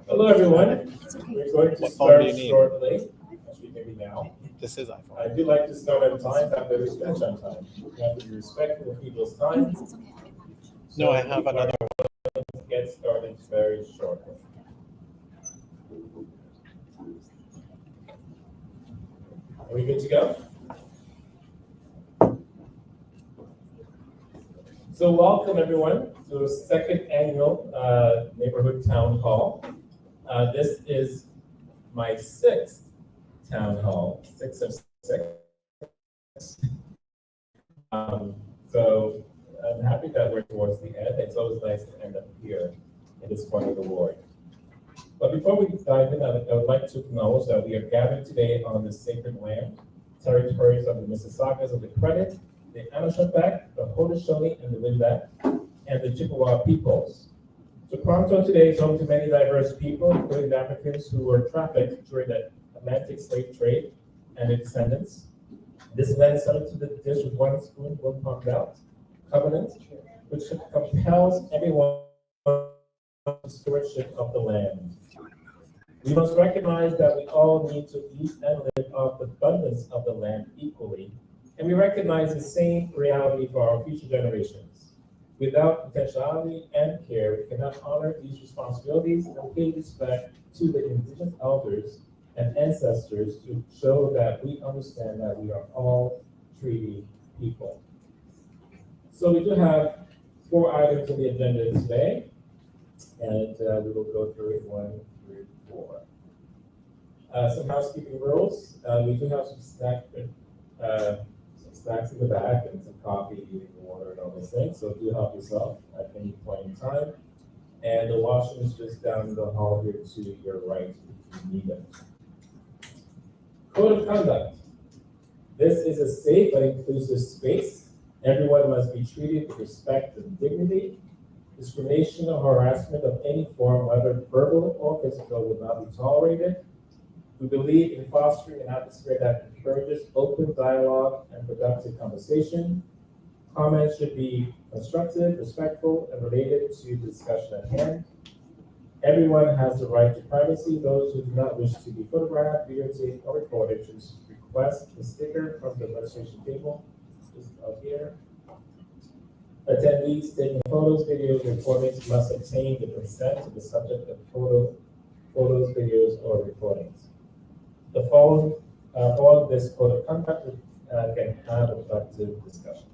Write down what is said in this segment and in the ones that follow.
Hello, everyone. We're going to start shortly, actually maybe now. This is iPhone. I do like to start on time, have to respect on time. You have to be respectful of people's time. No, I have another one. Get started very shortly. Are we good to go? So welcome everyone to the second annual Neighborhood Town Hall. This is my sixth town hall, 6 of 6. So I'm happy that we're towards the end. It's always nice to end up here in this part of the ward. But before we dive in, I would like to acknowledge that we are gathered today on the sacred land, territories of the Mississaugas of the Credit, the Anishinaabeg, the Haudenosaunee, and the Wendat, and the Chippewa peoples. So Corktown today is home to many diverse people, including the Africans who were trafficked during the Atlantic slave trade and their descendants. This land is subject to the dish with one spoon, one palm belt covenant, which compels everyone to stewardship of the land. We must recognize that we all need to eat and live off the abundance of the land equally, and we recognize the same reality for our future generations. Without intentionality and care, we cannot honor these responsibilities and pay respect to the indigenous elders and ancestors to show that we understand that we are all treaty people. So we do have 4 items on the agenda today, and we will go through it 1 through 4. Some housekeeping rules. We do have some snacks in the back and some coffee, eating water, and all those things. So do help yourself at any point in time. And the washroom is just down the hall here to your right if you need it. Code of conduct. This is a safe and inclusive space. Everyone must be treated with respect and dignity. Discrimination or harassment of any form, whether verbal or physical, will not be tolerated. We believe in fostering an atmosphere that encourages open dialogue and productive conversation. Comments should be constructive, respectful, and related to the discussion at hand. Everyone has the right to privacy. Those who do not wish to be photographed, videotaped, or recorded should request a sticker from the registration table, just up here. Attendees taking photos, videos, recordings must obtain the consent of the subject of photos, videos, or recordings. The following this code of conduct can have a productive discussion.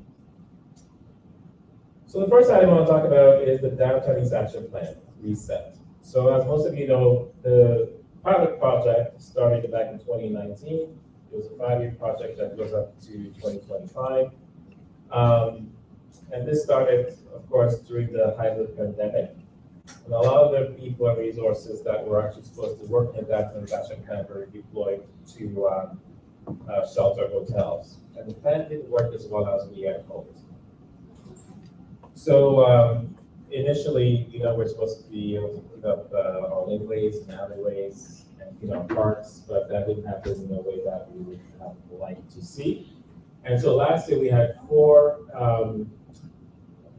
So the first item I want to talk about is the Downtown East Action Plan, Reset. So as most of you know, the pilot project started back in 2019. It was a 5-year project that goes up to 2025. And this started, of course, during the height of the pandemic. And a lot of the people and resources that were actually supposed to work in that transaction plan were deployed to shelter hotels. And the plan didn't work as well as we had hoped. So initially, we're supposed to be able to clean up our laneways and alleyways and parks, but that didn't happen in a way that we would have liked to see. And so last year we had 4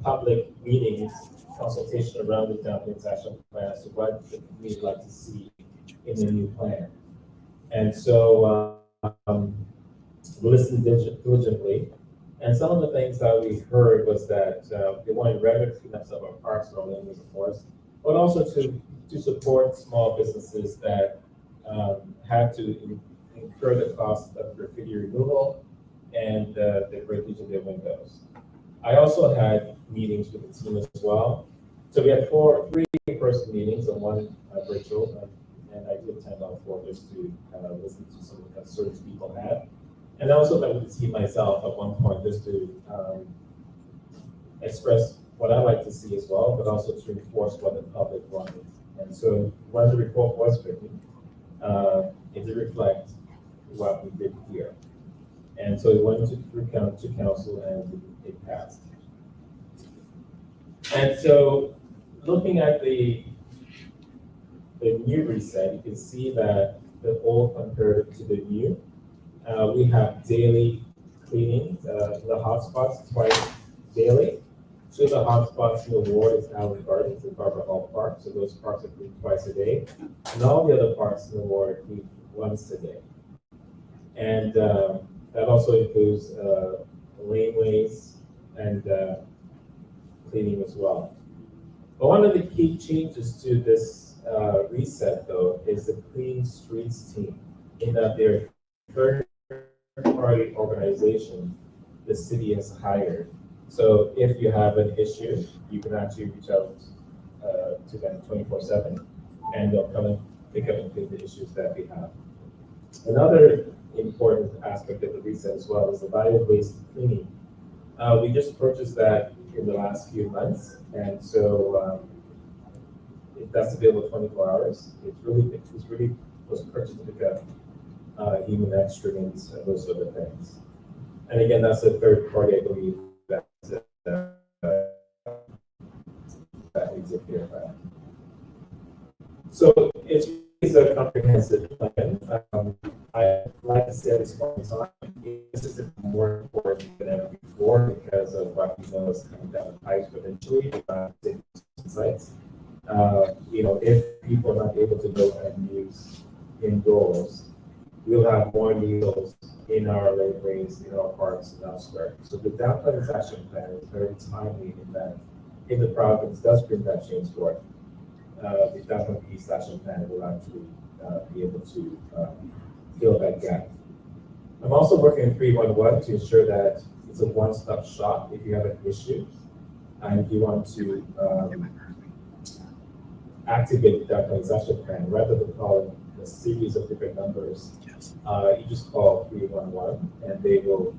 public meetings, consultation around the Downtown Action Plan as to what we'd like to see in the new plan. And so we listened diligently. And some of the things that we heard was that they wanted regular cleanups of our parks and our laneways, of course, but also to support small businesses that had to incur the cost of graffiti removal and the breakage of their windows. I also had meetings with the team as well. So we had 3 in-person meetings and 1 virtual, and I did attend all 4 just to listen to some of the concerns people had. And I also met with the team myself at one point just to express what I like to see as well, but also to enforce what the public wanted. And so when the report was written, it did reflect what we did here. And so it went through council and it passed. And so looking at the new reset, you can see that the old compared to the new. We have daily cleaning, the hotspots twice daily. 2 of the hotspots in the ward is Allen Gardens and Barbara Hall So those parks are cleaned twice a day, and all the other parks in the ward are cleaned once a day. And that also includes laneways and cleaning as well. But one of the key changes to this reset, though, is the Clean Streets team, in that they're a third-party organization the city has hired. So if you have an issue, you can actually reach out to them 24/7, and they'll come and pick up and clean the issues that we have. Another important aspect of the reset as well is the bio-waste cleaning. We just purchased that in the last few months, and so that's available 24 hours. It really was purchased to pick up human excrements and those sort of things. And again, that's a third party, I believe, that needs it here. So it's a comprehensive plan. I like to say at this point in time, this is more important than ever before because of what we know is coming down the pipe eventually about sites. If people are not able to go and use indoors, we'll have more needles in our laneways, in our parks, and elsewhere. So the downtown action plan is very timely in that if the province does bring that change forth, the downtown east action plan will actually be able to fill that gap. I'm also working in 311 to ensure that it's a one-stop shop if you have an issue and if you want to activate the downtown action plan rather than calling a series of different numbers. You just call 311 and they will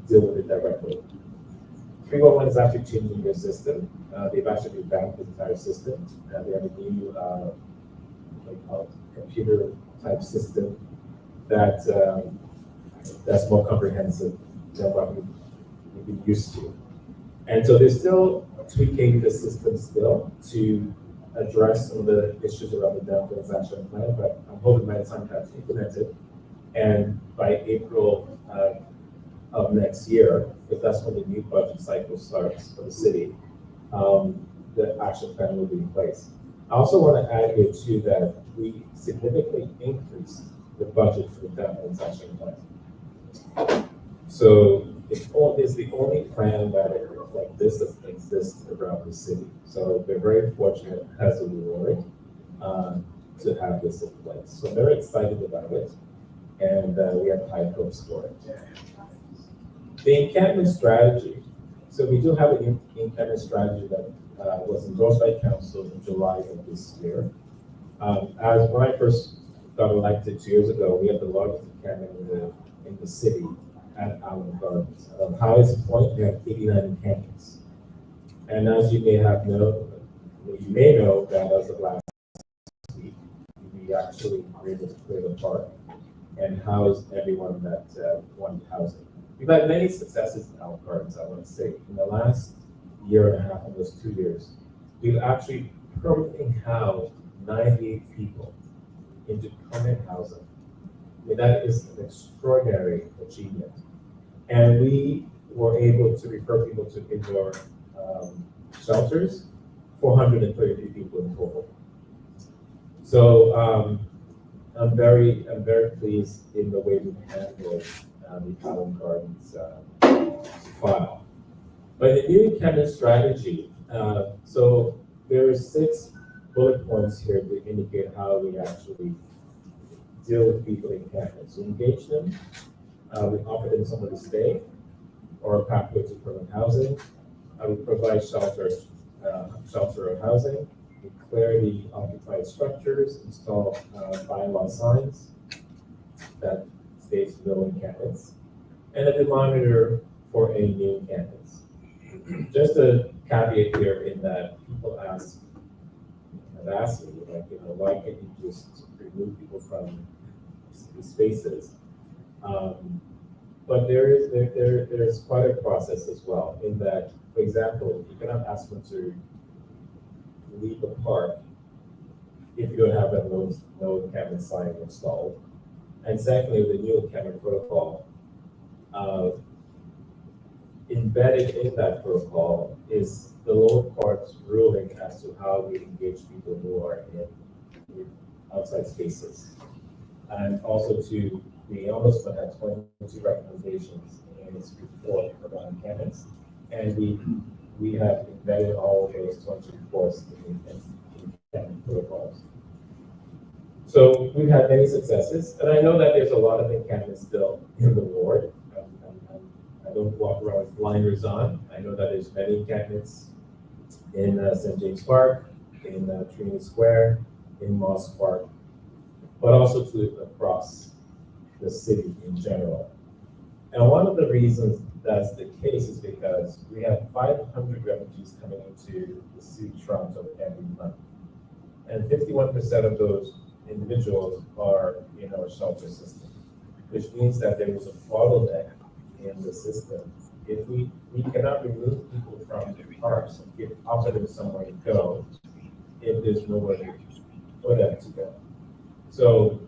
deal with it directly. 311 is actually changing their system. They've actually revamped the entire system. They have a new computer type system that's more comprehensive than what we've been used to. And so they're still tweaking the system still to address some of the issues around the downtown action plan, but I'm hoping by the time that's implemented and by April of next year, if that's when the new budget cycle starts for the city, the action plan will be in place. I also want to add here too that we significantly increased the budget for the downtown action plan. So it's the only plan that like this that exists around the city. So we're very fortunate as a reward to have this in place. So very excited about it, and we have high hopes for it. The encampment strategy. So we do have an encampment strategy that was endorsed by council in July of this year. As when I first got elected 2 years ago, we had the largest encampment in the city at Allen Gardens. Highest point, we have 89 encampments. And as you may know that as of last week, we actually were able to clear the park and house everyone that wanted housing. We've had many successes in Allen Gardens, I want to say. In the last year and a half, almost 2 years, we've actually permanently housed 98 people into permanent housing. I mean, that is an extraordinary achievement. And we were able to refer people to indoor shelters, 433 people in total. So I'm very pleased in the way we handled the Allen Gardens file. But the new encampment strategy, so there are 6 bullet points here to indicate how we actually deal with people in encampments. We engage them, we offer them somewhere to stay, or a pathway to permanent housing. We provide shelter or housing. We clear the occupied structures, install bylaw signs that states no encampments, and then we monitor for any new encampments. Just a caveat here in that people have asked me, why can't you just remove people from the spaces? But there's quite a process as well in that, for example, you cannot ask them to leave the park if you don't have that no encampment sign installed. And secondly, the new encampment protocol, embedded in that protocol is the lower court's ruling as to how we engage people who are in outside spaces. And also the ombudsman had 22 recommendations in its report around candidates. And we have embedded all of those 20 reports in candidate protocols. So we've had many successes, and I know that there's a lot of candidates still in the ward. I don't walk around with blinders on. I know that there's many candidates in St. James Park, in Trinity Square, in Moss Park, but also across the city in general. And one of the reasons that's the case is because we have 500 refugees coming into the city of Toronto every month. And 51% of those individuals are in our shelter system, which means that there is a bottleneck in the system. If we cannot remove people from the parks and offer them somewhere to go, if there's nowhere for them to go. So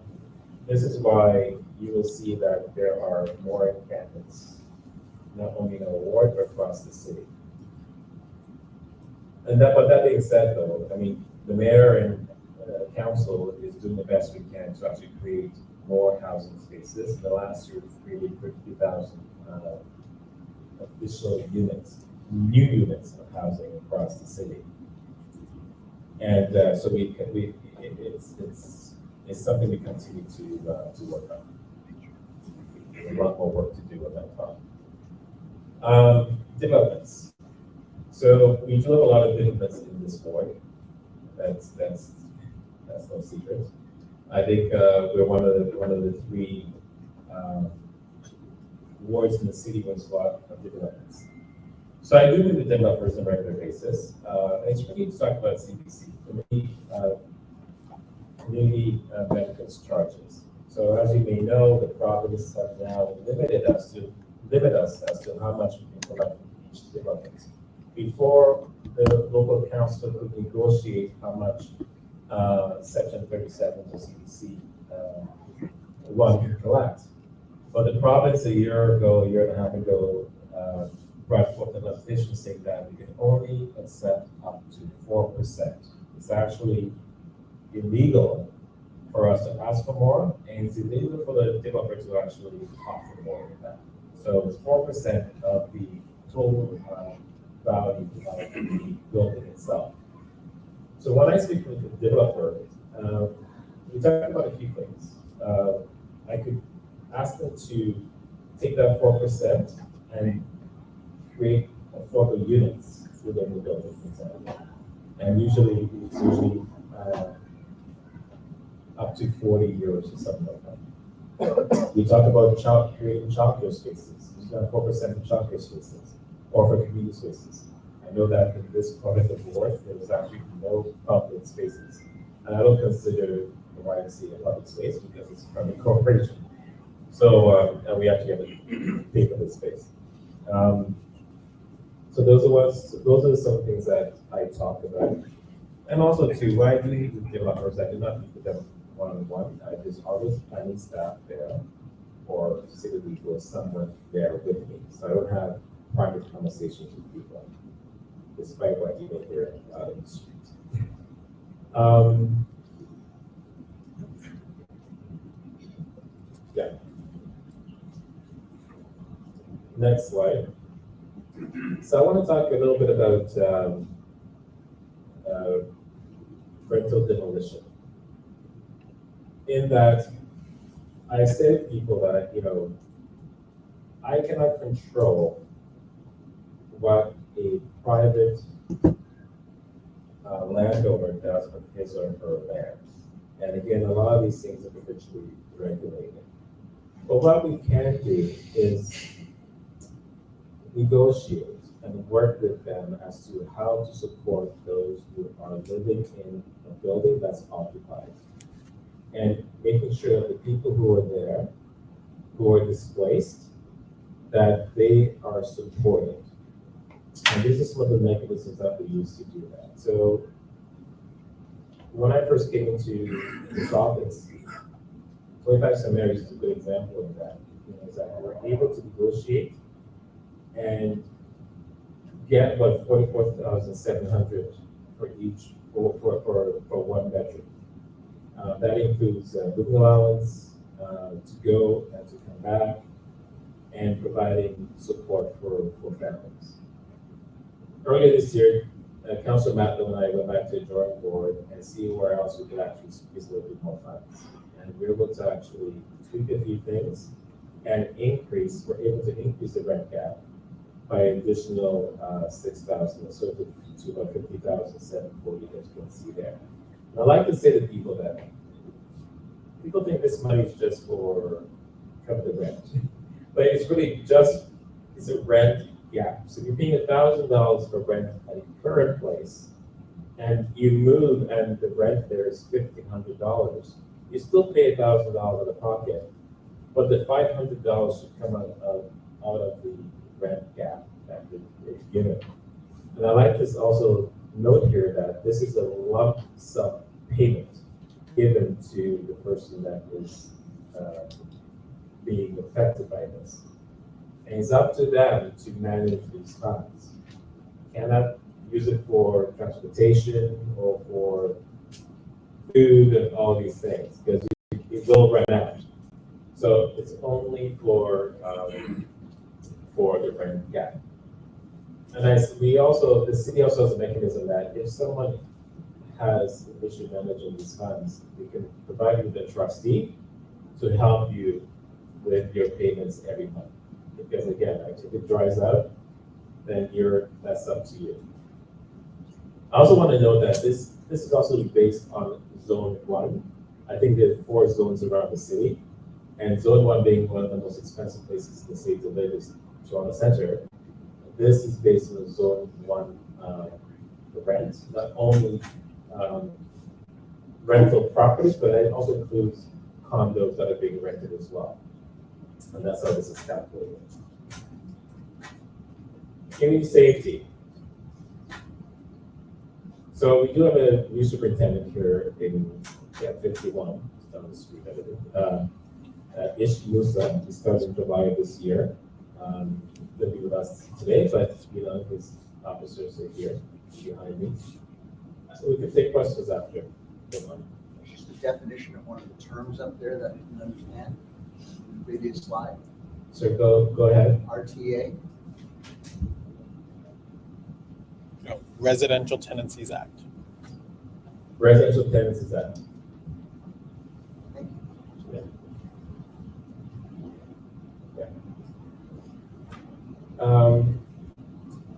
this is why you will see that there are more encampments, not only in our ward, but across the city. And but that being said, though, I mean, the mayor and council is doing the best we can to actually create more housing spaces. In the last year, we've created 50,000 additional units, new units of housing across the city. And so it's something we continue to work on. There's a lot more work to do on that front. Developments. So we do have a lot of developments in this ward. That's no secret. I think we're one of the three wards in the city with a lot of developments. So I do meet with developers on a regular basis. It's really to talk about CBC, community benefits charges. So as you may know, the province have now limited us as to how much we can collect from each development. Before, the local council could negotiate how much Section 37 of CBC one could collect. But the province a year and a half ago, brought forth a legislation saying that we can only accept up to 4%. It's actually illegal for us to ask for more, and it's illegal for the developer to actually offer more than that. So it's 4% of the total value of the building itself. So when I speak with the developer, we talk about a few things. I could ask them to take that 4% and create affordable units within the building, for example. And usually it's up to 40 euros or something like that. We talk about creating childcare spaces. It's got 4% of childcare spaces or for community spaces. I know that in this part of the board, there is actually no public spaces. And I don't consider the YMCA a public space because it's from a corporation. So, and we actually have to pay for this space. So those are some things that I talk about. And also too, when I do meet with developers, I do not meet with them one-on-one. I need staff there or city people or someone there with me. So I don't have private conversations with people, despite what you may hear out in the street. Yeah. Next slide. So I want to talk a little bit about rental demolition. In that, I say to people that, I cannot control what a private landowner does with his or her land. And again, a lot of these things are provincially regulated. But what we can do is negotiate and work with them as to how to support those who are living in a building that's occupied. And making sure that the people who are there, who are displaced, that they are supported. And these are some of the mechanisms that we use to do that. So when I first came into this office, 25 St. Mary's is a good example of that. Is that we're able to negotiate and get about 44,700 for each for one bedroom. That includes living allowance, to go and to come back, and providing support for families. Earlier this year, Councilor Matlow and I went back to the drawing board and see where else we could actually squeeze a little bit more funds. And we were able to actually tweak a few things and we're able to increase the rent cap by an additional 6,000, so to about 50,740, as you can see there. And I like to say to people that people think this money is just for cover the rent, but it's really it's a rent gap. So you're paying $1,000 for rent at a current place, and you move and the rent there is $1,500. You still pay $1,000 out of pocket, but the $500 should come out of the rent gap that is given. And I like to also note here that this is a lump sum payment given to the person that is being affected by this. And it's up to them to manage these funds. You cannot use it for transportation or for food and all these things, because it will run out. So it's only for the rent gap. And the city also has a mechanism that if someone has an issue managing these funds, we can provide you with a trustee to help you with your payments every month. Because again, if it dries out, then that's up to you. I also want to note that this is also based on Zone 1. I think there are 4 zones around the city, and Zone 1 being one of the most expensive places in the city to live is Toronto Centre. This is based on Zone 1 rent, not only rental properties, but it also includes condos that are being rented as well. And that's how this is calculated. Community safety. So we do have a new superintendent here in 51 down the street. Ish Musa, he started in July of this year. He'll be with us today, but his officers are here behind me. So we can take questions after. Just the definition of one of the terms up there that I didn't understand. The previous slide. So go ahead. RTA. No, Residential Tenancies Act. Residential Tenancies Act. Thank you.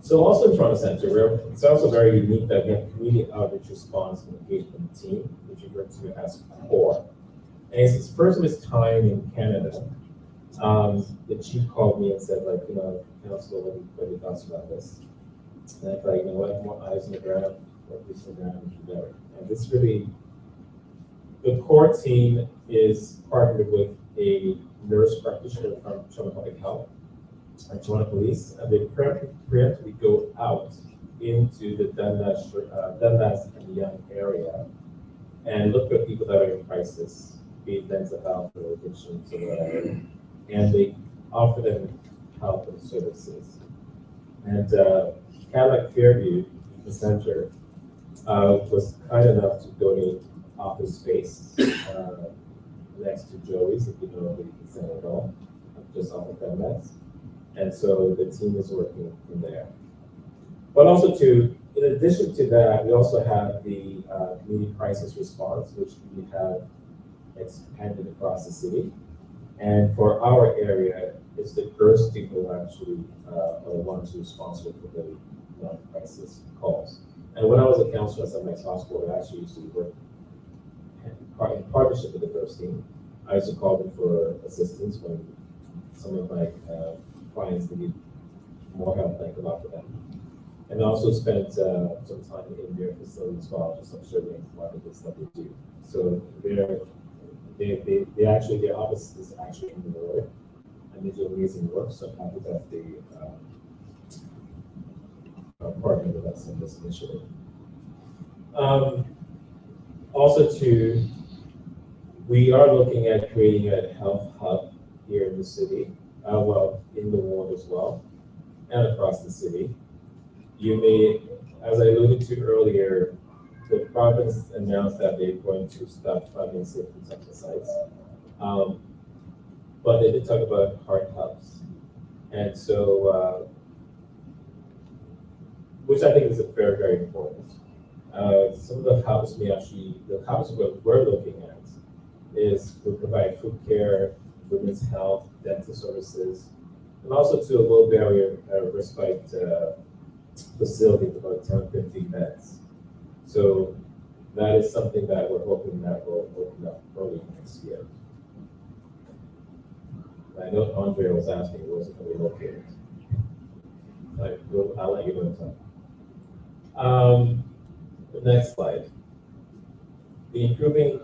So also in Toronto Centre, it's also very unique that we have community outreach response and engagement team, which we refer to as CORE. And it's its first of its kind in Canada. The chief called me and said, Council, what are your thoughts about this? And I thought, what, more eyes on the ground, more boots on the ground, would be better. And this really, the CORE team is partnered with a nurse practitioner from Toronto Public Health and Toronto Police, and they preemptively go out into the Dundas and Yonge area and look for people that are in crisis, be it mental health or addictions or whatever, and they offer them help and services. And Cadillac Fairview, the center, was kind enough to donate office space next to Joey's, if you know the center at all, just off of Dundas. And so the team is working from there. But also in addition to that, we also have the community crisis response, which we have expanded across the city. And for our area, it's the first team who actually are the ones responsible for the crisis calls. And when I was a counselor at St. Mike's Hospital, I actually used to work in partnership with the first team. I used to call them for assistance when some of my clients needed more help than I could offer them. And I also spent some time in their facility as well, just observing what it is that they do. So they actually, their office is actually in the ward, and they do amazing work. So I'm happy that they partner with us in this initiative. We are looking at creating a health hub here in the city, in the ward as well. and across the city. You may, as I alluded to earlier, the province announced that they're going to stop funding safety center sites. But they did talk about hard hubs. And so, which I think is very, very important. Some of the hubs the hubs we're looking at is we provide food care, women's health, dental services, and also to a low barrier respite facility with about 10 or 15 beds. So that is something that we're hoping that will open up early next year. I know Andrea was asking where was it going to be located. I'll let you know in time. The next slide. The improving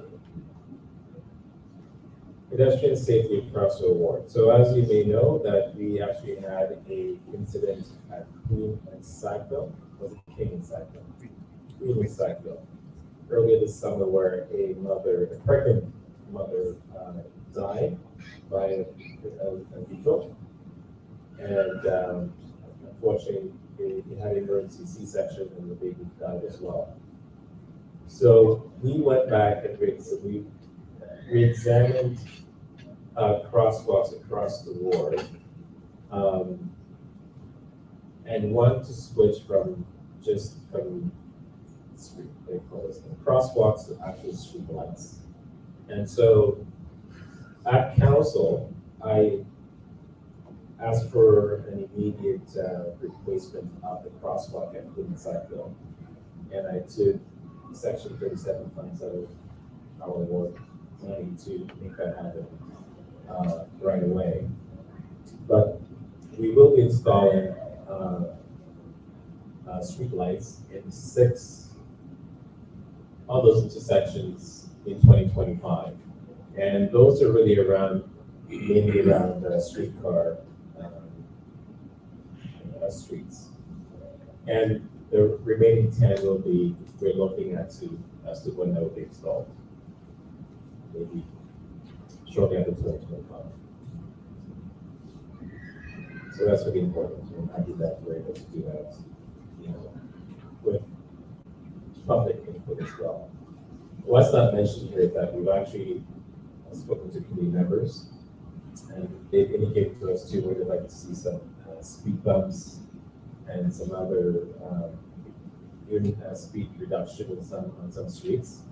pedestrian safety across the award. So as you may know, that we actually had a incident at Queen and Sackville. Was it King and Sackville? Queen and Sackville. Earlier this summer, where a pregnant mother, died by a vehicle, and unfortunately, they had an emergency C-section, and the baby died as well. So we went back and we examined crosswalks across the ward, and wanted to switch from street, they call this, crosswalks to actual street lights. And so at council, I asked for an immediate replacement of the crosswalk at Queen Sackville. And I took section 37 funds out of our ward money to make that happen right away. But we will be installing street lights in 6 of those intersections in 2025. And those are really mainly around streetcar streets. And the remaining 10 we're looking at as to when that will be installed. Maybe shortly after 2025. So that's really important. I'm happy that we're able to do that, with public input as well. What's not mentioned here is that we've actually spoken to community members, and they've indicated to us too where they'd like to see some speed bumps and some other speed reduction on some streets.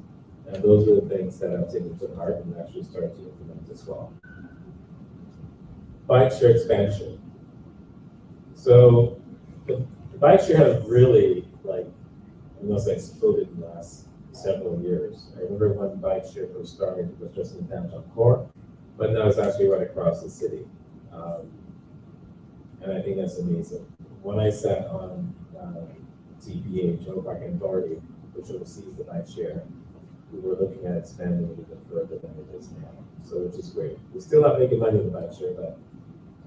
And those are the things that I'm taking to heart and actually starting to implement as well. Bike share expansion. So the bike share has really almost exploded in the last several years. I remember when bike share first started, it was just in downtown core, but now it's actually right across the city. And I think that's amazing. When I sat on TPA, General Parking Authority, which oversees the bike share, we were looking at expanding it even further than it is now. So which is great. We're still not making money in the bike share, but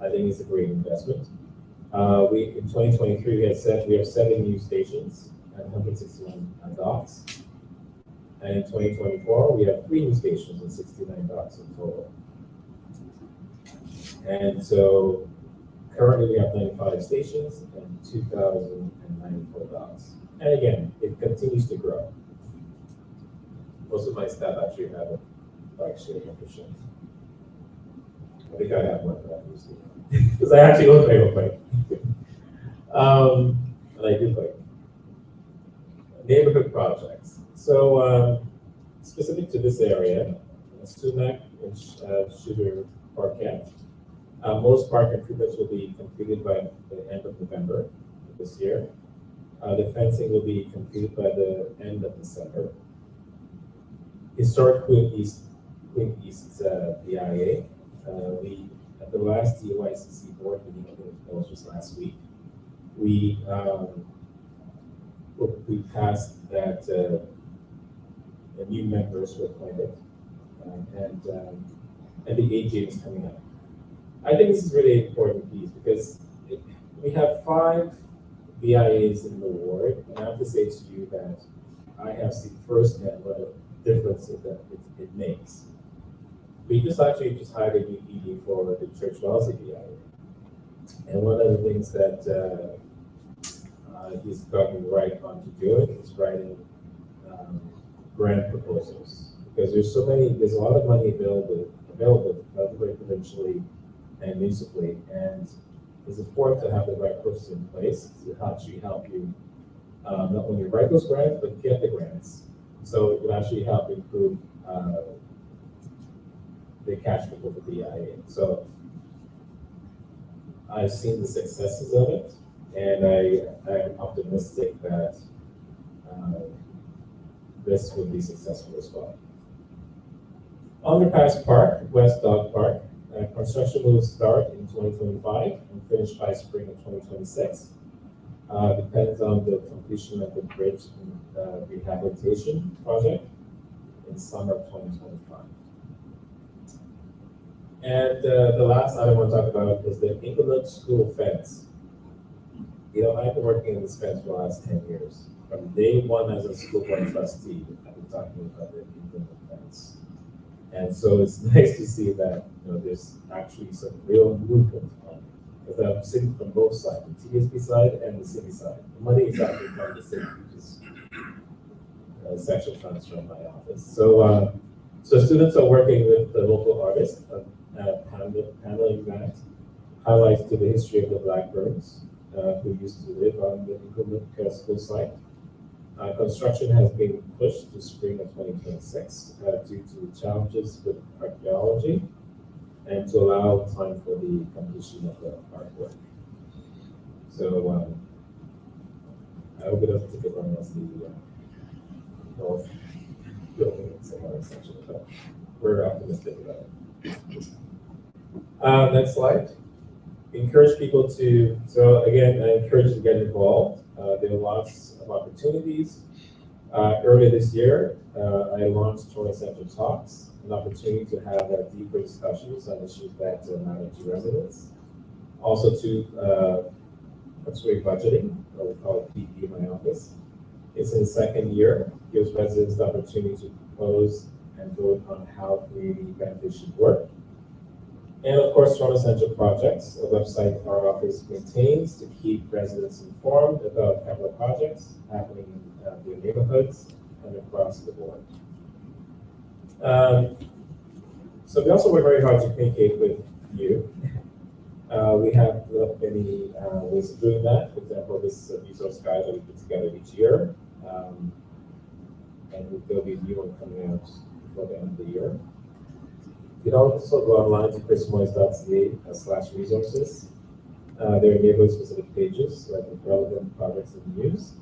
I think it's a great investment. In 2023, we have 7 new stations and 161 docks. And in 2024, we have 3 new stations and 69 docks in total. And so currently we have 95 stations and 2,094 docks. And again, it continues to grow. Most of my staff actually have a bike share membership. I think I have one, but I'm using it. Because I actually own my own bike. And I do bike. Neighborhood projects. So specific to this area, Sumac and Shooter Parkette. Most park improvements will be completed by the end of November this year. The fencing will be completed by the end of December. Historic Queen East BIA. We at the last DYCC board meeting, I think it was just last week, we passed that the new members were appointed, and the AGM is coming up. I think this is really important piece because we have 5 BIAs in the ward, and I have to say to you that I have seen firsthand what a difference it makes. We just hired a new ED for the Church Wellesley BIA, And one of the things that he's gotten right on to do it is writing grant proposals. Because there's a lot of money available both provincially and municipally, and it's important to have the right person in place to actually help you not only write those grants, but get the grants. So it will actually help improve the cash flow of the DIA. So I've seen the successes of it, and I am optimistic that this will be successful as well. Underpass Park, West Dog Park, construction will start in 2025 and finish by spring of 2026. Depends on the completion of the bridge rehabilitation project in summer of 2025. And the last item I want to talk about is the Neighbourhood school fence. You know, I've been working in this fence for the last 10 years. From day one as a school board trustee, I've been talking about the Neighbourhood fence. And so it's nice to see that, you know, there's actually some real movement on it. Because I'm sitting from both sides, the TSB side and the city side. The money is actually from the city, which is section funds from my office. So, so students are working with the local artists, paneling that highlights to the history of the Blackburns who used to live on the Neighbourhood school site. Construction has been pushed to spring of 2026 due to challenges with archaeology and to allow time for the completion of the artwork. So I hope it doesn't take as long as the north building and some other section, but we're optimistic about it. Next slide. Encourage people to, so again, I encourage you to get involved. There are lots of opportunities. Earlier this year, I launched Toronto Central Talks, an opportunity to have deeper discussions on issues that matter to residents. Also to participate budgeting, what we call it PP in my office. It's in the second year, gives residents the opportunity to propose and vote on how community benefits should work. And of course, Toronto Central Projects, a website our office maintains to keep residents informed about capital projects happening in their neighborhoods and across the board. So we also work very hard to communicate with you. We have developed many ways of doing that. For example, this is a resource guide that we put together each year. And there'll be a new one coming out before the end of the year. You can also go online to chrismoise.ca/resources. There are neighborhood-specific pages like relevant projects and news.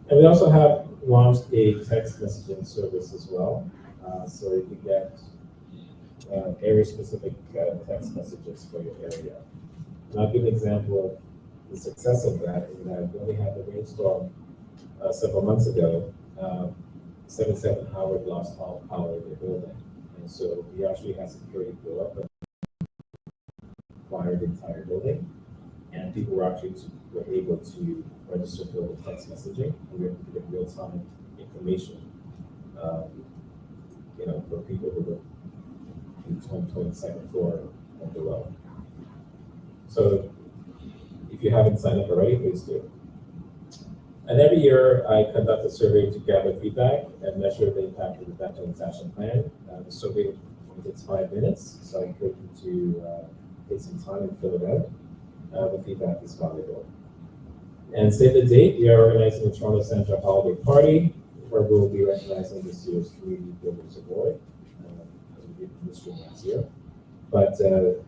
And we also have launched a text messaging service as well, so you can get area-specific text messages for your area. And I'll give an example of the success of that. In that when we had the rainstorm several months ago, 77 Howard lost all power in their building. And so we actually had security go up and fire the entire building. And people were able to register for the text messaging. And we were able to get real-time information, you know, for people who were in the 22nd floor and below. So if you haven't signed up already, please do. And every year I conduct a survey to gather feedback and measure the impact of the Downtown Action Plan. The survey takes 5 minutes, so I encourage you to take some time and fill it out. The feedback is valuable. And save the date, we are organizing the Toronto Central Holiday Party, where we will be recognizing this year's Community Builders Award, as we did this year last year. But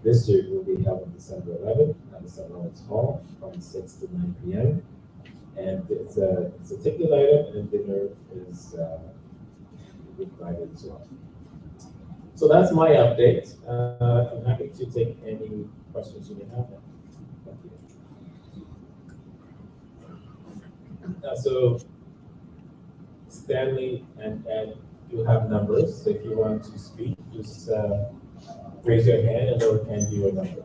this year will be held on December 11th at the St. Lawrence Hall from 6 to 9 p.m. And it's a ticket item, and dinner is provided as well. So that's my update. I'm happy to take any questions you may have now. Thank you. So Stanley and Ed do have numbers. So if you want to speak, just raise your hand and they'll hand you a number.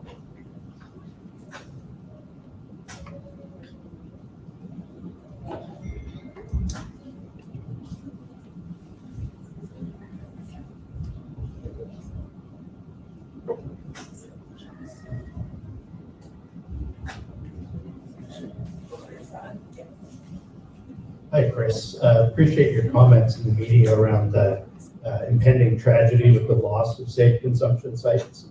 Chris. Appreciate your comments in the media around the impending tragedy with the loss of safe consumption sites.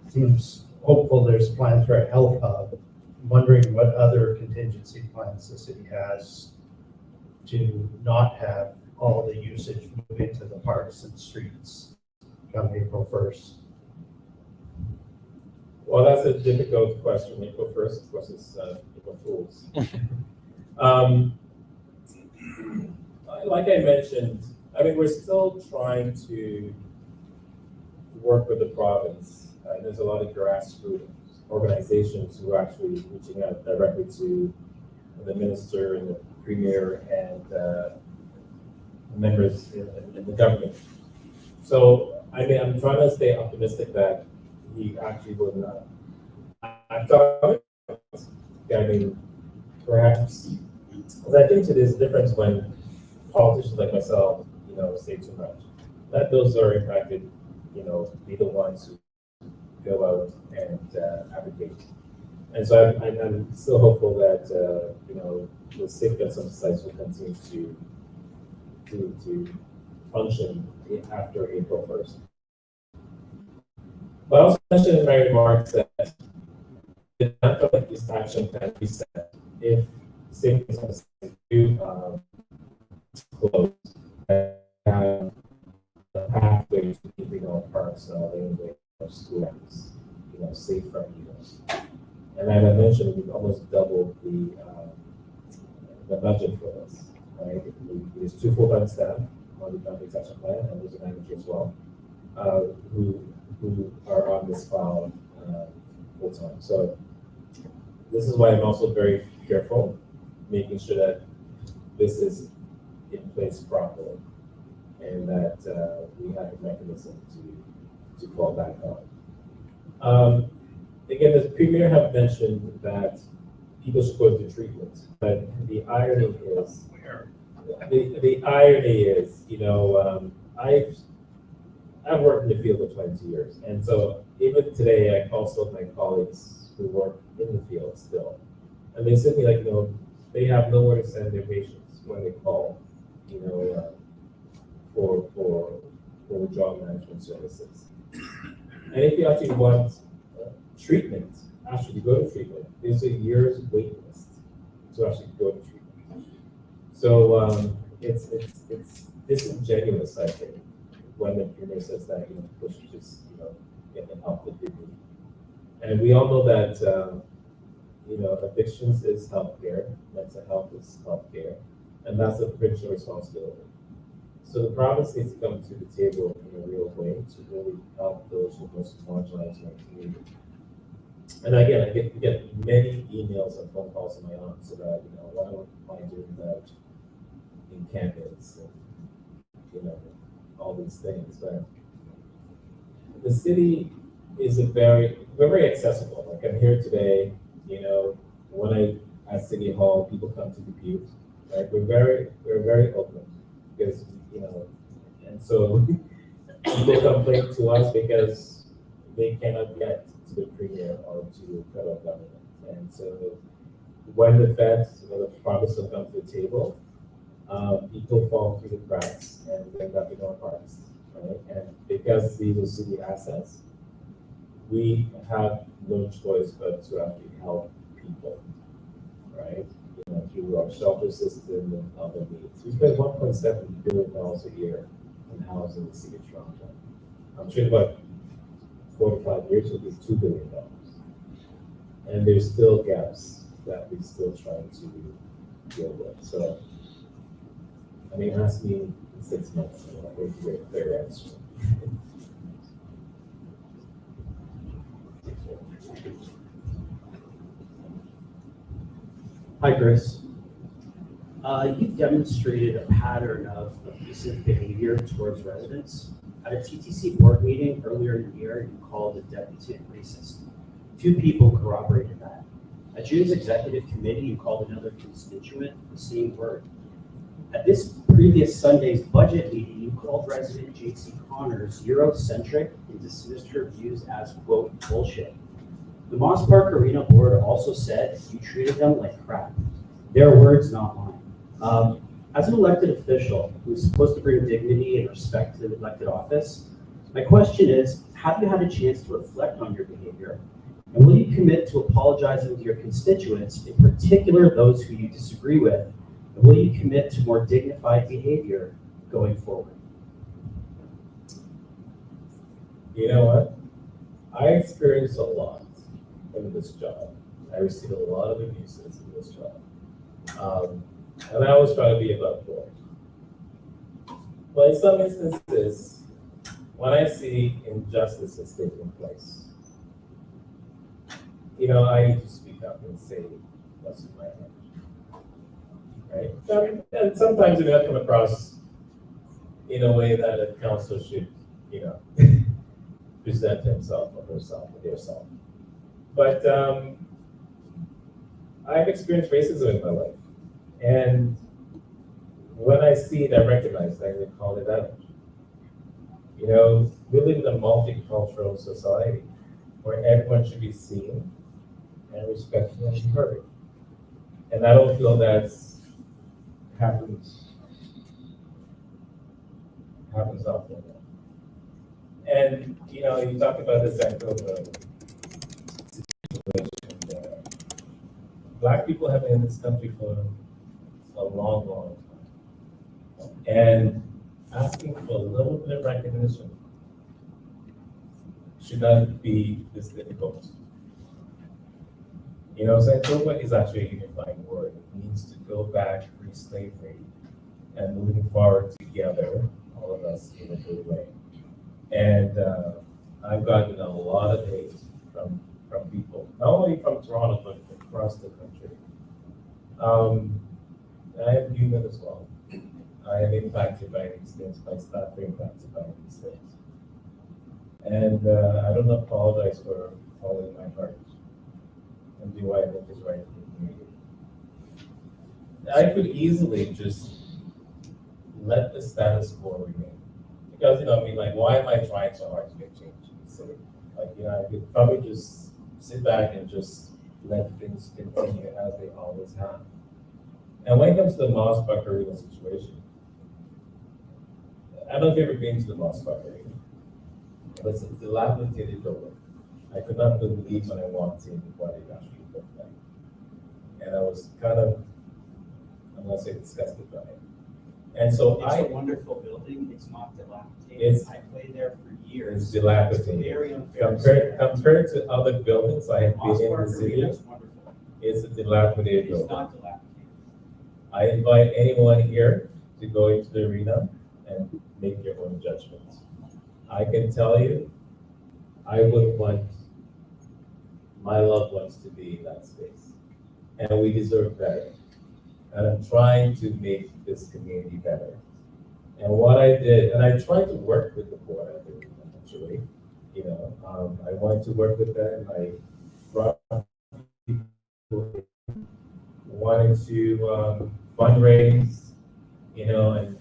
Seems hopeful there's plans for a health hub. I'm wondering what other contingency plans the city has to not have all the usage move into the parks and streets come April 1st. Well, that's a difficult question. April 1st, of course, is April Fools. Like I mentioned, I mean, we're still trying to work with the province. There's a lot of grassroots organizations who are actually reaching out directly to the minister and the premier and members in the government. So, I mean, I'm trying to stay optimistic that he actually will not. I thought, I mean, perhaps, because I think there's a difference when politicians like myself, say too much. That those are impacted, be the ones who go out and advocate. And so I'm still hopeful that, the safe consumption sites will continue to function after April 1st. But I also mentioned in my remarks that the not of this action plan be set if safe consumption sites do close and have the pathway to keeping our parks laneway or schools, safe from use. And as I mentioned, we've almost doubled the budget for this, right? There's 2 full-time staff on the Boundary Action Plan, and there's a manager as well, who are on this file full-time. So this is why I'm also very careful, making sure that this is in place properly, and that we have a mechanism to fall back on. Again, the premier have mentioned that people should go to treatment, but the irony is, I've worked in the field for 20 years, and so even today I consult my colleagues who work in the field still, and they said to me they have nowhere to send their patients when they call, for job management services. And if you actually want treatment, actually to go to treatment, there's a year's wait list to actually go to treatment. So it's disingenuous, I think, when the premier says that people should just get the help that they need. And we all know that addictions is healthcare, mental health is healthcare, and that's a provincial responsibility. So the province needs to come to the table in a real way to really help those who are most marginalized in our community. And again, I get many emails and phone calls from my aunts about, what am I doing about encampments and, all these things. But the city is we're very accessible. Like I'm here today, when at City Hall, people come to compute, right? We're very open because, and so people complain to us because they cannot get to the premier or to the federal government. And so when the province will come to the table, people fall through the cracks and end up in our parks, right? And because these are city assets, we have no choice but to actually help people, right? Through our shelter system and other needs. We spend $1.7 billion a year in housing the city of Toronto. I'm sure about 4 to 5 years will be $2 billion. And there's still gaps that we're still trying to deal with. So, ask me in 6 months, and I'll give you a clear answer. Hi, Chris. You've demonstrated a pattern of abusive behavior towards residents. At a TTC board meeting earlier in the year, you called a deputy racist. 2 people corroborated that. At June's executive committee, you called another constituent the same word. At this previous Sunday's budget meeting, you called resident JC Connors Eurocentric and dismissed her views as, quote, bullshit. The Moss Park Arena board also said you treated them like crap. Their words, not mine. As an elected official who's supposed to bring dignity and respect to elected office, my question is, have you had a chance to reflect on your behavior? And will you commit to apologizing to your constituents, in particular those who you disagree with? And will you commit to more dignified behavior going forward? You know what? I experienced a lot in this job. I received a lot of abuses in this job. And I always try to be above board. But in some instances, when I see injustices taking place, I need to speak up and say what's in my head. Right? And sometimes it may come across in a way that a council should, present himself or herself or theirself. But I've experienced racism in my life. And when I see it, I recognize it, I call it out. We live in a multicultural society where everyone should be seen and respected and heard. And I don't feel that's happens often. And you talk about the Central situation. Black people have been in this country for a long, long time. And asking for a little bit of recognition should not be this difficult. Central is actually a unifying word. It means to go back pre-slavery and moving forward together, all of us in a good way. And I've gotten a lot of hate from people, not only from Toronto, but across the country. I am human as well. I am impacted by these things. My staff are impacted by these things. And I don't apologize for following my heart and do what I think is right for the community. I could easily just let the status quo remain. Because, why am I trying so hard to make change in the city? I could probably just sit back and just let things continue as they always have. And when it comes to the Moss Park Arena situation, I don't know if you've ever been to the Moss Park Arena, but it's a dilapidated building. I could not believe when I walked in what it actually looked like. And I was kind of, I'm going to say disgusted by it. And so It's a wonderful building. It's not dilapidated. I played there for years. It's dilapidated. Very unfair. Compared to other buildings I have Moss been in Park the city, Arena is wonderful. it's a dilapidated It's building. not dilapidated. I invite anyone here to go into the arena and make your own judgments. I can tell you, I wouldn't want my loved ones to be in that space. And we deserve better. And I'm trying to make this community better. And what I did, and I tried to work with the board, actually. I wanted to work with them. I brought people wanted to fundraise, and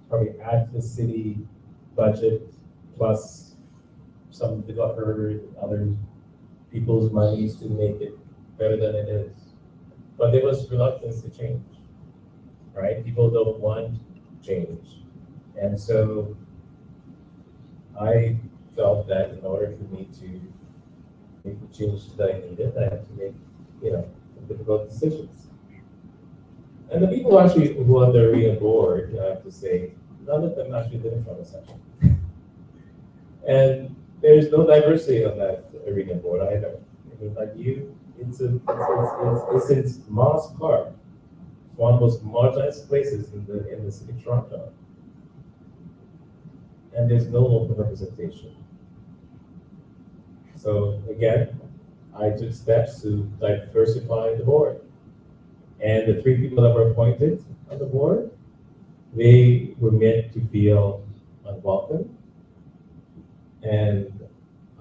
probably add to the city budget, plus some developer and other people's monies to make it better than it is. But there was reluctance to change, right? People don't want change. And so I felt that in order for me to make the changes that I needed, I had to make, some difficult decisions. And the people actually who are on the arena board, I have to say, none of them actually live in Toronto Central. And there's no diversity on that arena board either. It's in Moss Park, one of the most marginalized places in the city of Toronto. And there's no local representation. So again, I took steps to diversify the board. And the 3 people that were appointed on the board, they were meant to feel unwelcome and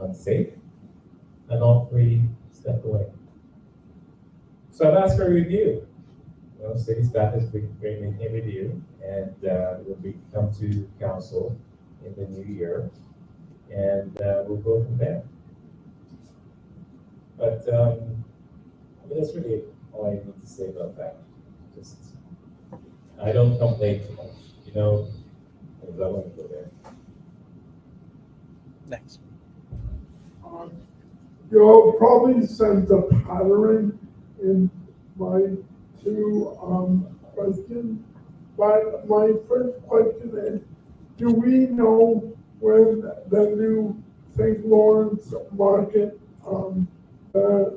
unsafe, and all 3 stepped away. So I've asked for a review. City staff is bringing a review, and will come to council in the new year, and we'll go from there. But that's really all I need to say about that. Just I don't complain too much, you know, because I want to go there. Next. You'll probably sense a pattern in my two questions. But my first question is, do we know when the new St. Lawrence Market, the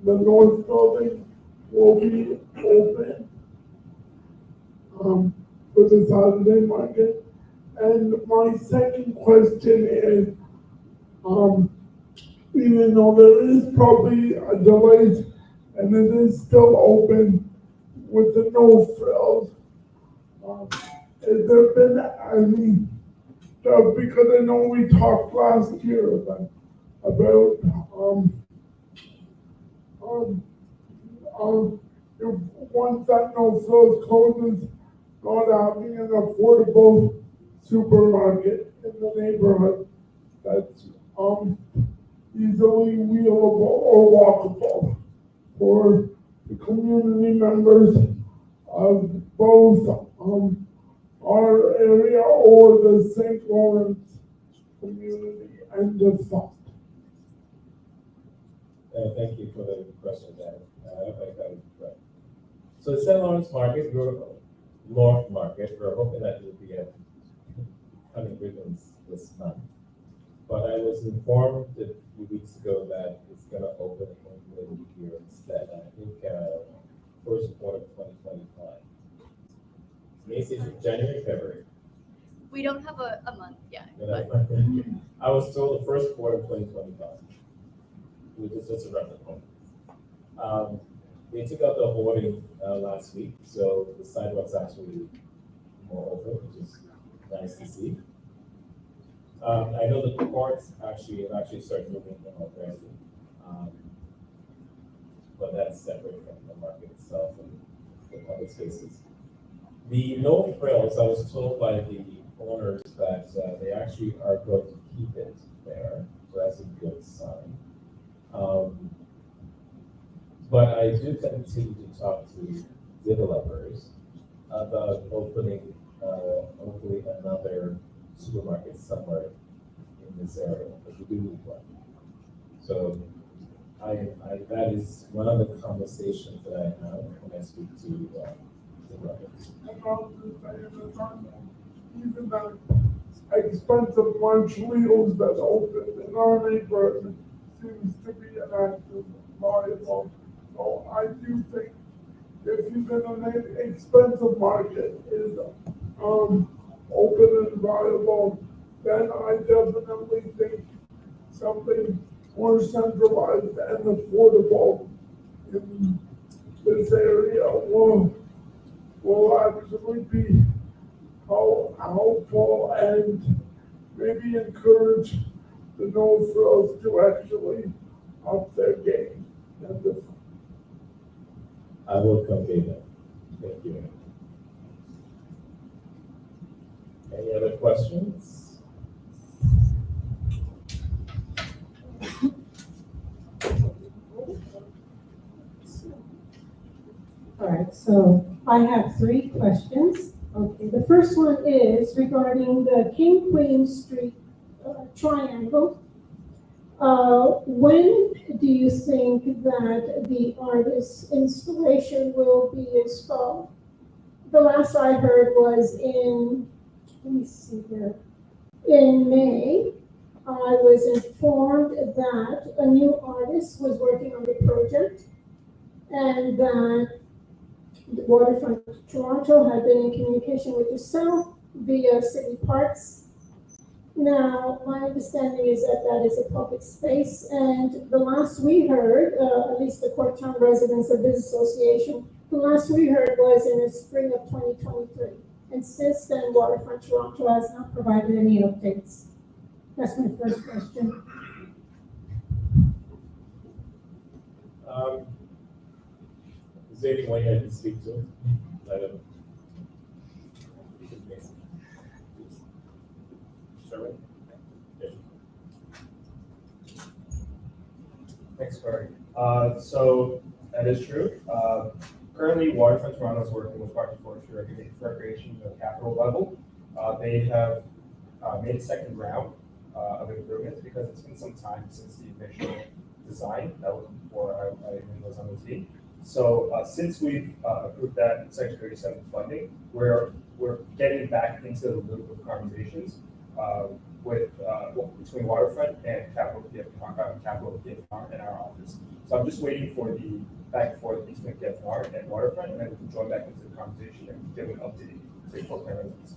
North Building will be open for the Saturday market? And my second question is, even though there is probably a delay and it is still open with the no frills, has there been any, because I know we talked last year about if once that no frills closes, not having an affordable supermarket in the neighborhood that's easily wheelable or walkable for the community members of both our area or the St. Lawrence community and the South. Thank you for the question, Dan. I hope I got it right. So the St. Lawrence Market, North Market, we're hoping that it will be at coming ribbons this month. But I was informed a few weeks ago that it's going to open in the year instead. I think first quarter of 2025. Macy's January, February. We don't have a month yet, You but know, I was told the first quarter of 2025, which is just a reference. They took out the hoarding last week, so the sidewalks actually more open, which is nice to see. I know the courts have actually started moving them already, but that's separate from the market itself and the public spaces. The no frills, I was told by the owners that they actually are going to keep it there, so that's a good sign. But I do continue to talk to developers about opening hopefully another supermarket somewhere in this area, but we do need one. So that is one of the conversations that I have when I speak to developers. Even the expensive lunch meals that open in our neighborhood seems to be an active viable. So I do think if even an expensive market is open and viable, then I definitely think something more centralized and affordable in this area will actually be helpful and maybe encourage the no frills to actually up their game. I will convey that. Thank you. Any other questions? All right, so I have 3 questions. Okay, the first one is regarding the King Queen Street triangle. When do you think that the artist's installation will be installed? The last I heard was in May. I was informed that a new artist was working on the project and that the Waterfront Toronto had been in communication with yourself via City Parks. Now, my understanding is that that is a public space, and the last we heard, at least the Corktown Residents of Business Association, the last we heard was in the spring of 2023. And since then, Waterfront Toronto has not provided any updates. That's my first question. Is there anyone here to speak to? Madam? Sherman? Yes. Thanks, Corey. So that is true. currently, Waterfront Toronto is working with Park and Forestry Recreation at the capital level. They have made a second round of improvements because it's been some time since the initial design. That was before I even was on the team. So since we've approved that Section 37 funding, we're getting back into the loop of conversations between Waterfront and Capital PFR in our office. So I'm just waiting for the back and forth between PFR and Waterfront, and then we can join back into the conversation and give an update to Corktown residents.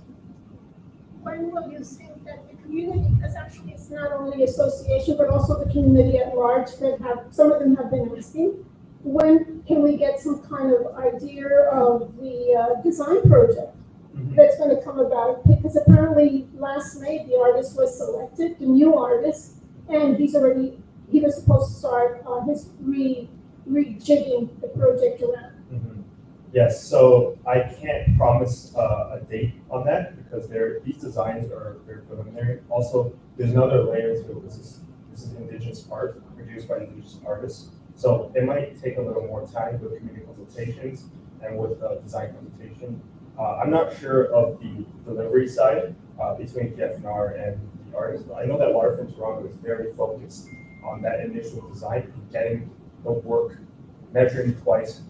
When will you think that the community, because actually it's not only the association, but also the community at large that some of them have been asking, when can we get some kind of idea of the design project that's going to come about? Because apparently last May the artist was selected, the new artist, and he was supposed to start his rejigging the project around. Yes, so I can't promise a date on that because these designs are very preliminary. Also, there's another layer to it. This is Indigenous art produced by Indigenous artists. So it might take a little more time with community consultations and with design consultation. I'm not sure of the delivery side between PFNR and the artist. I know that Waterfront Toronto is very focused on that initial design, getting the work, measuring twice,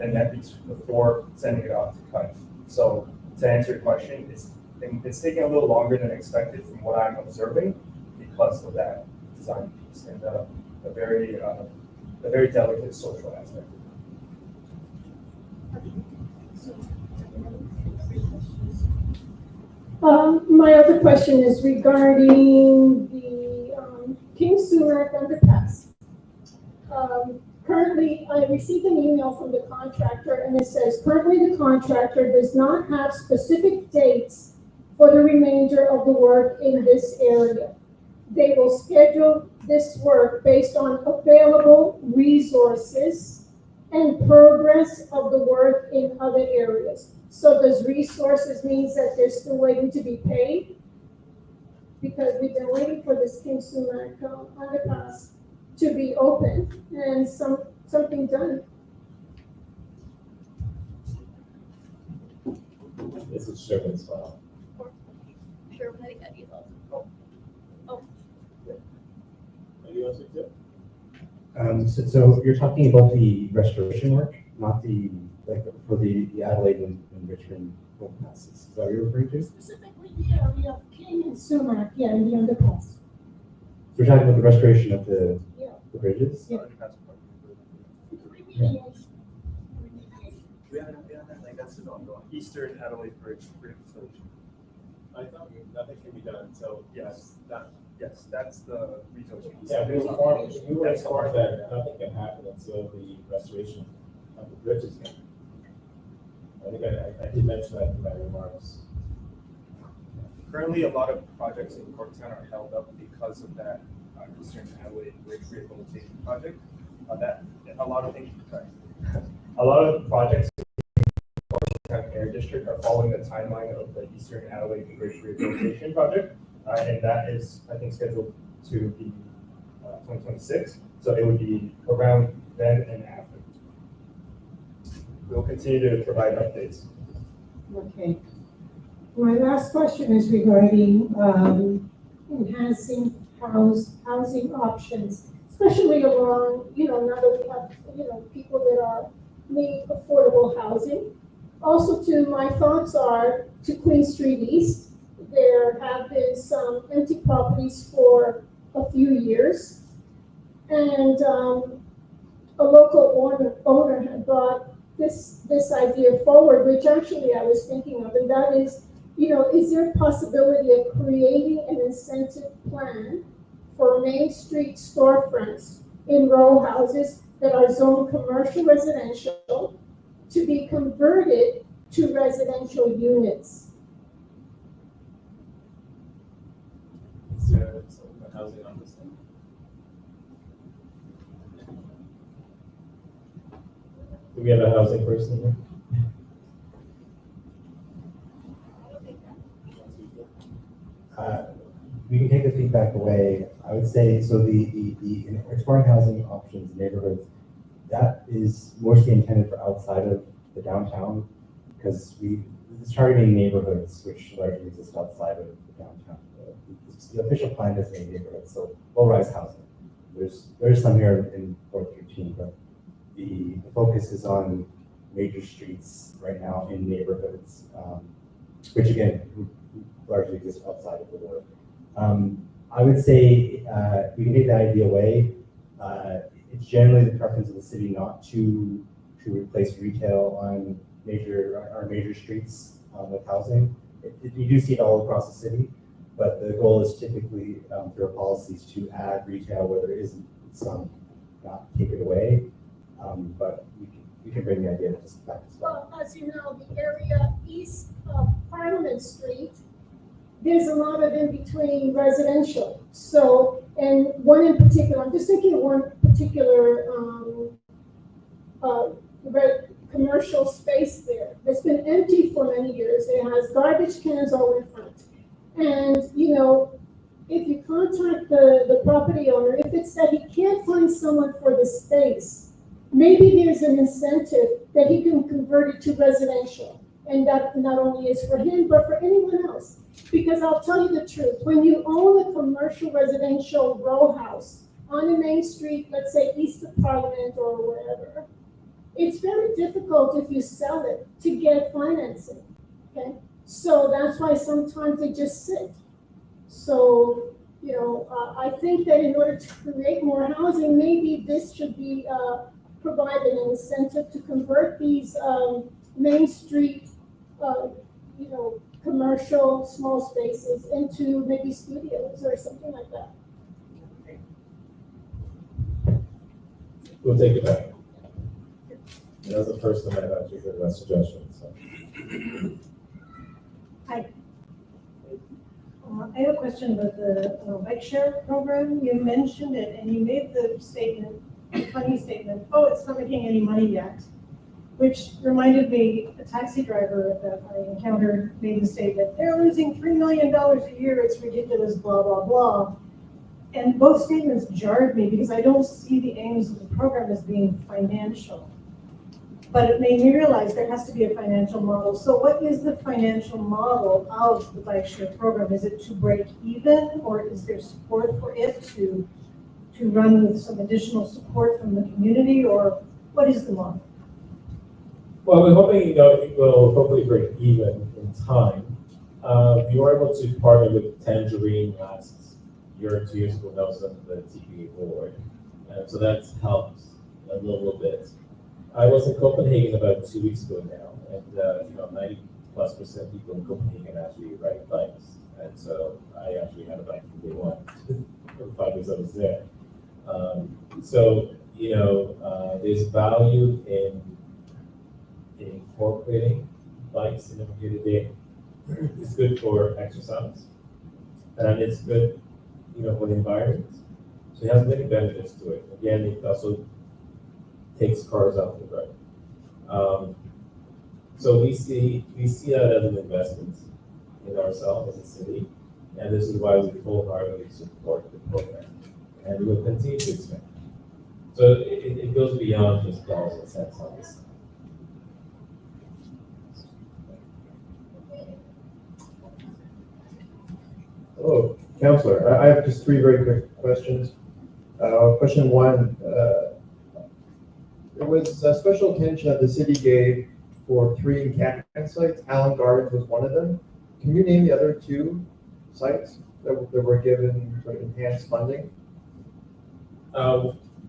and that before sending it off to cut. So to answer your question, it's taking a little longer than expected from what I'm observing because of that design piece and a very delicate social aspect. My other question is regarding the King Sumac underpass. Currently, I received an email from the contractor and it says, currently the contractor does not have specific dates for the remainder of the work in this area. They will schedule this work based on available resources and progress of the work in other areas. So does resources means that they're still waiting to be paid? Because we've been waiting for this King Sumac underpass to be open and something done. This is Sherman's file. Sure, I got you though. Maybe else we do? So you're talking about the restoration work, not for the Adelaide and Richmond boat passes. Is that what you're referring to? Specifically the area of King and Sumac, in the underpass. So we're talking about the restoration of the bridges? Yeah. We haven't done like that's an ongoing Eastern Adelaide Bridge rehabilitation. I thought nothing can be done until. Yes, that's the resource. Yeah, we were informed that nothing can happen until the restoration of the bridge is done. I think I did mention that in my remarks. Currently, a lot of projects in Corktown are held up because of that Eastern Adelaide Bridge rehabilitation project. A lot of projects in Corktown Air District are following the timeline of the Eastern Adelaide Bridge rehabilitation project, and that is, I think, scheduled to be 2026. So it would be around then and after. We'll continue to provide updates. Okay. My last question is regarding enhancing housing options, especially along, now that we have, people that need affordable housing. Also, my thoughts are to Queen Street East. There have been some empty properties for a few years, and a local owner had brought this idea forward, which actually I was thinking of, and that is, is there a possibility of creating an incentive plan for Main Street storefronts in row houses that are zoned commercial residential to be converted to residential units? Is there some housing on this thing? Do we have a housing person here? We can take the feedback away. I would say, so the exploring housing options, neighborhoods, that is mostly intended for outside of the downtown, because it's targeting neighborhoods which largely exist outside of the downtown. The official plan is in neighborhoods, so low-rise housing. There's some here in Port 13, but the focus is on major streets right now in neighborhoods, which again, largely exist outside of the ward. I would say we can take that idea away. It's generally the preference of the city not to replace retail on our major streets with housing. You do see it all across the city, but the goal is typically through our policies to add retail where there isn't some, not take it away. But we can bring the idea just back as well. Well, as you know, the area east of Parliament Street, there's a lot of in-between residential. So, and one in particular, I'm just thinking of one particular commercial space there that's been empty for many years. It has garbage cans all in front. And, you know, if you contact the property owner, if it's that he can't find someone for the space, maybe there's an incentive that he can convert it to residential. And that not only is for him, but for anyone else. Because I'll tell you the truth, when you own a commercial residential row house on a main street, let's say east of Parliament or wherever, it's very difficult if you sell it to get financing, okay? So that's why sometimes they just sit. So, you know, I think that in order to create more housing, maybe this should be provided an incentive to convert these main street, you know, commercial small spaces into maybe studios or something like that. We'll take it back. That was the first time I've actually heard that suggestion, so. Hi. I have a question about the bike share program. You mentioned it and you made the statement, the funny statement, oh, it's not making any money yet, which reminded me, a taxi driver that I encountered made the statement, they're losing $3 million a year, it's ridiculous, blah, blah, blah. And both statements jarred me because I don't see the aims of the program as being financial. But it made me realize there has to be a financial model. So what is the financial model of the bike share program? Is it to break even, or is there support for it to run with some additional support from the community, or what is the model? Well, we're hoping, you know, it will hopefully break even in time. We were able to partner with Tangerine last year or 2 years ago. That was under the TPA board. So that's helped a little bit. I was in Copenhagen about 2 weeks ago now, and you know, 90+% people in Copenhagen actually ride bikes. And so I actually had a bike from day one for the 5 years I was there. So, you know, there's value in incorporating bikes in everyday day. It's good for exercise, and it's good, you know, for the environment. So it has many benefits to it. Again, it also takes cars off the road. So we see that as an investment in ourselves as a city, and this is why we full-heartedly support the program, and we will continue to expand. So it goes beyond just dollars and cents on this. Hello, Councillor. I have just 3 very quick questions. Question 1, there was a special attention that the city gave for 3 encampment sites. Allen Gardens was one of them. Can you name the other 2 sites that were given sort of enhanced funding?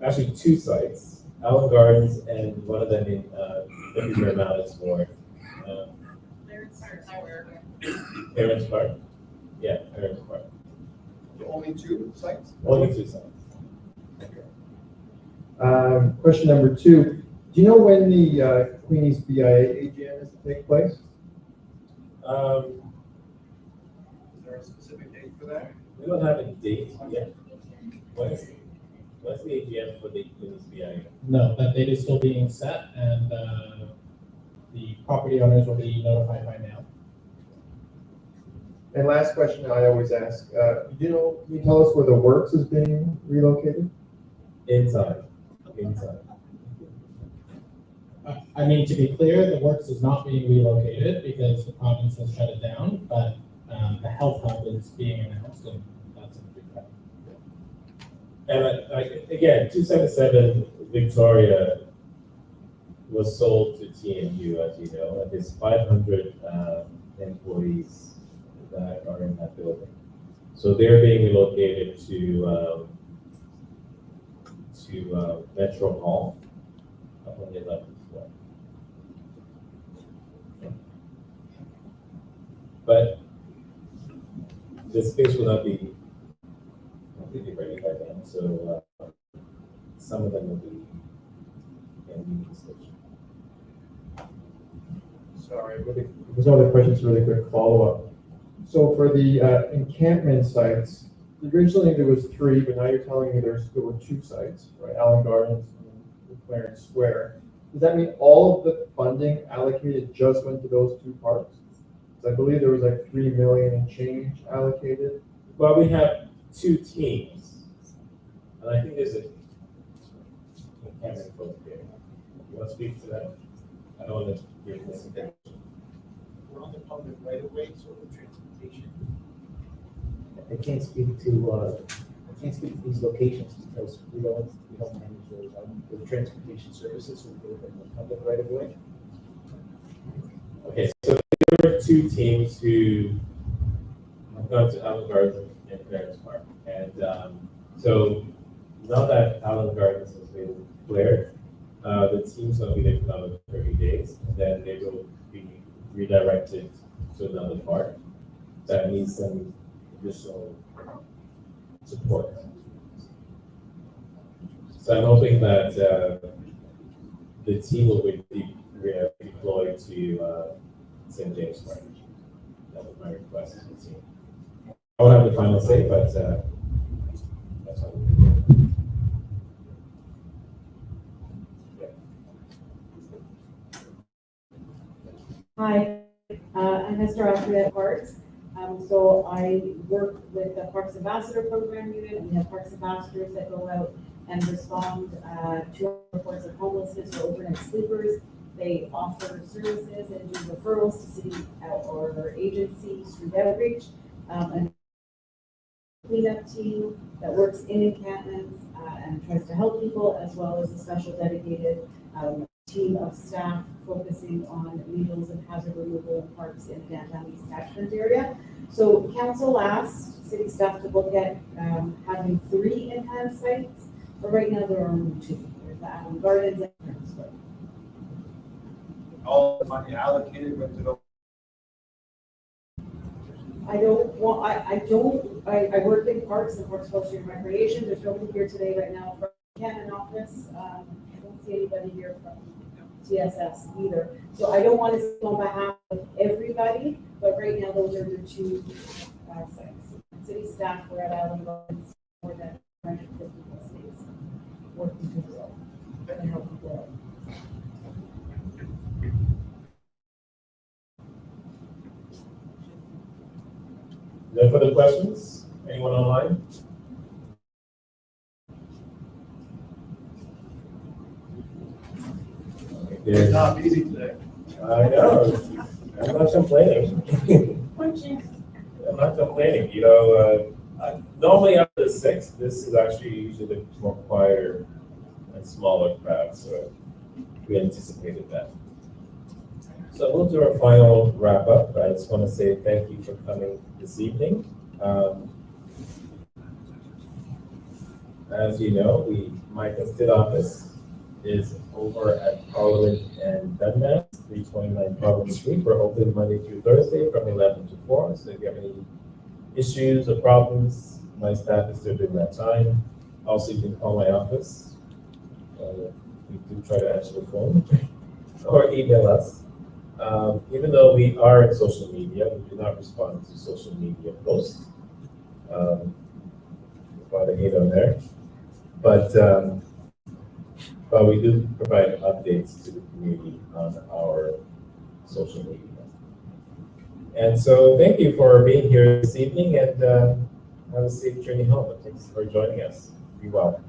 Actually, 2 sites, Allen Gardens and one of them in Malice Ward. Parents Park? Yeah, Parents Park. Only 2 sites? Only 2 sites. Question number 2, do you know when the Queenie's BIA AGM is to take place? Is there a specific date for that? We don't have a date yet. What's the AGM for the Queenie's BIA? No, that date is still being set, and the property owners will be notified by mail. And last question I always ask, can you tell us where the works is being relocated? Inside. I mean, to be clear, the works is not being relocated because the province has shut it down, but the health hub is being announced, and that's a big cut. And again, 277 Victoria was sold to TMU, as you know, and there's 500 employees that are in that building. So they're being relocated to Metro Hall up on the 11th floor. But the space will not be completely ready by then, so some of them will be in the station. Sorry, there's other questions, really quick follow-up. So for the encampment sites, originally there was 3, but now you're telling me there were 2 sites, right? Allen Gardens and Clarence Square. Does that mean all of the funding allocated just went to those 2 parks? Because I believe there was like 3 million and change allocated. Well, we have 2 teams, and I think there's a camping folk there. You want to speak to that? I don't want to give misinformation. We're on the public right of way, so the transportation. I can't speak to these locations because we don't manage those. The transportation services, we do it in the public right of way. Okay, so there were 2 teams who have gone to Allen Gardens and Clarence Park. And so now that Allen Gardens has been cleared, the team's going to be there for another 30 days. And then they will be redirected to another park that needs some additional support. So I'm hoping that the team will be deployed to St. James Park. That was my request to the team. I won't have the final say, but that's what we'll do. Hi, I'm Esther Austria at Parks. So I work with the Parks Ambassador Program Unit. We have Parks Ambassadors that go out and respond to reports of homelessness or overnight sleepers. They offer services and do referrals to city or their agencies through outreach. And cleanup team that works in encampments and tries to help people, as well as a special dedicated team of staff focusing on needles and hazard removal in parks in the downtown east catchment area. So council asked city staff to look at having 3 enhanced sites, but right now there are only 2. There's the Allen Gardens and Clarence Square. All the money allocated went to the. I work in parks and parks forestry and recreation. There's nobody here today right now from the Cannon office. I don't see anybody here from TSS either. So I don't want to speak on behalf of everybody, but right now those are the 2 sites. City staff were at Allen Gardens more than 150 days working to grow and help people out. No further questions? Anyone online? It's not easy today. I know. I'm not complaining. I'm not complaining. You know, normally after the 6th, this is actually usually the more quieter and smaller crowd, so we anticipated that. So we'll do our final wrap up. I just want to say thank you for coming this evening. As you know, my Constitute office is over at Parliament and Dundas, 329 Province Street. We're open Monday through Thursday from 11 to 4. So if you have any issues or problems, my staff is there during that time. Also, you can call my office. We do try to answer the phone or email us. Even though we are in social media, we do not respond to social media posts. About a hate on there. But we do provide updates to the community on our social media. And so thank you for being here this evening, and have a safe journey home. And thanks for joining us. Be well.